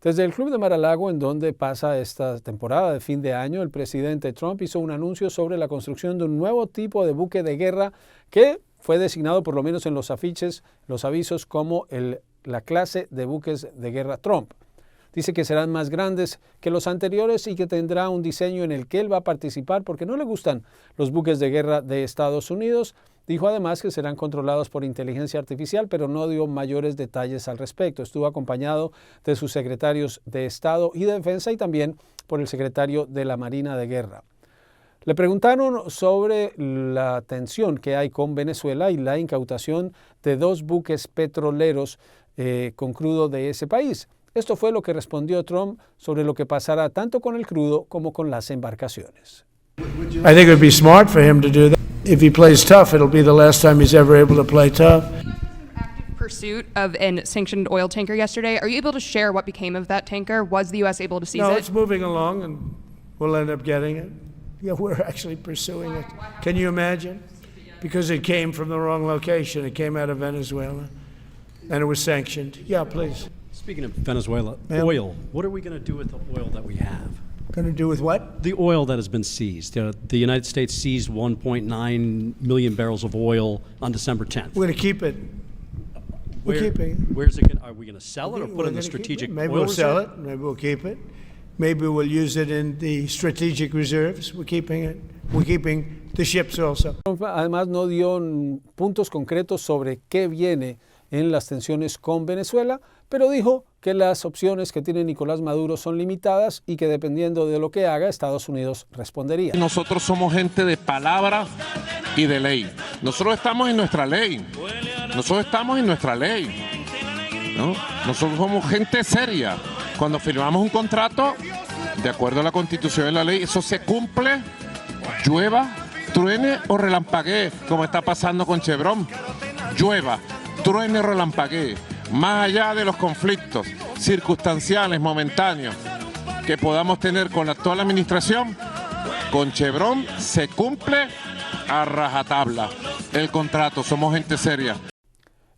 Desde el Club de Mar-a-Lago, en donde pasa esta temporada de fin de año, el presidente Trump hizo un anuncio sobre la construcción de un nuevo tipo de buque de guerra que fue designado, por lo menos en los afiches, los avisos, como la clase de buques de guerra Trump. Dice que serán más grandes que los anteriores y que tendrá un diseño en el que él va a participar porque no le gustan los buques de guerra de Estados Unidos. Dijo además que serán controlados por inteligencia artificial, pero no dio mayores detalles al respecto. Estuvo acompañado de sus secretarios de Estado y de Defensa y también por el secretario de la Marina de Guerra. Le preguntaron sobre la tensión que hay con Venezuela y la incautación de 2 buques petroleros con crudo de ese país. Esto fue lo que respondió Trump sobre lo que pasará tanto con el crudo como con las embarcaciones. I think it would be smart for him to do that. If he plays tough, it'll be the last time he's ever able to play tough. Active pursuit of a sanctioned oil tanker yesterday. Are you able to share what became of that tanker? Was the U.S. able to seize it? No, it's moving along and we'll end up getting it. Yeah, we're actually pursuing it. Can you imagine? Because it came from the wrong location. It came out of Venezuela and it was sanctioned. Yeah, please. Speaking of Venezuela, oil, what are we going to do with the oil that we have? Going to do with what? The oil that has been seized. The United States seized 1.9 million barrels of oil on December 10th. We're going to keep it. We're keeping it. Where's it going? Are we going to sell it or put it in the strategic oil reserve? Maybe we'll sell it. Maybe we'll keep it. Maybe we'll use it in the strategic reserves. We're keeping it. We're keeping the ships also. Además, no dio puntos concretos sobre qué viene en las tensiones con Venezuela, pero dijo que las opciones que tiene Nicolás Maduro son limitadas y que dependiendo de lo que haga, Estados Unidos respondería. Nosotros somos gente de palabra y de ley. Nosotros estamos en nuestra ley. Nosotros estamos en nuestra ley, ¿no? Nosotros somos gente seria. Cuando firmamos un contrato, de acuerdo a la Constitución y la ley, eso se cumple, llueva, truene o relampaguee, como está pasando con Chevron. Llueva, truene o relampaguee. Más allá de los conflictos circunstanciales, momentáneos, que podamos tener con la actual administración, con Chevron se cumple a rajatabla el contrato, somos gente seria.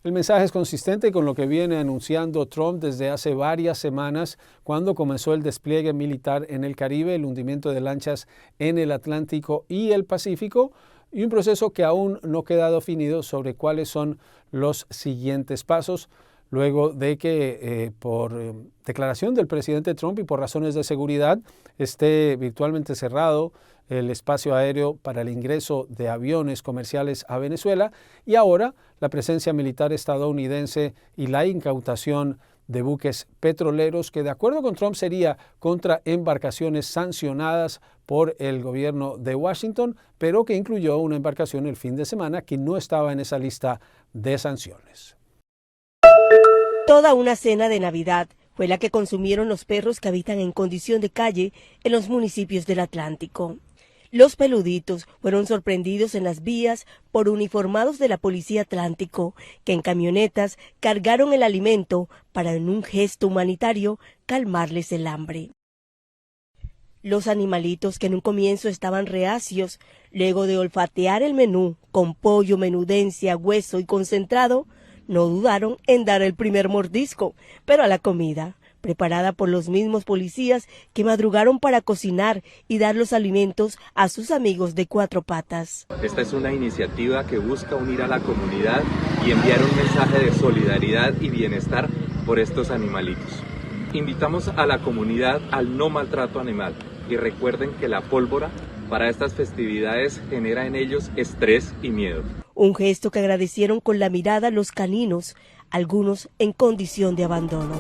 El mensaje es consistente con lo que viene anunciando Trump desde hace varias semanas, cuando comenzó el despliegue militar en el Caribe, el hundimiento de lanchas en el Atlántico y el Pacífico, y un proceso que aún no queda definido sobre cuáles son los siguientes pasos, luego de que por declaración del presidente Trump y por razones de seguridad esté virtualmente cerrado el espacio aéreo para el ingreso de aviones comerciales a Venezuela y ahora la presencia militar estadounidense y la incautación de buques petroleros que de acuerdo con Trump sería contra embarcaciones sancionadas por el gobierno de Washington, pero que incluyó una embarcación el fin de semana que no estaba en esa lista de sanciones. Toda una cena de Navidad fue la que consumieron los perros que habitan en condición de calle en los municipios del Atlántico. Los peluditos fueron sorprendidos en las vías por uniformados de la Policía Atlántico, que en camionetas cargaron el alimento para, en un gesto humanitario, calmarles el hambre. Los animalitos, que en un comienzo estaban reacios, luego de olfatear el menú con pollo, menudencia, hueso y concentrado, no dudaron en dar el primer mordisco, pero a la comida, preparada por los mismos policías que madrugaron para cocinar y dar los alimentos a sus amigos de 4 patas. Esta es una iniciativa que busca unir a la comunidad y enviar un mensaje de solidaridad y bienestar por estos animalitos. Invitamos a la comunidad al no maltrato animal y recuerden que la pólvora para estas festividades genera en ellos estrés y miedo. Un gesto que agradecieron con la mirada los caninos, algunos en condición de abandono.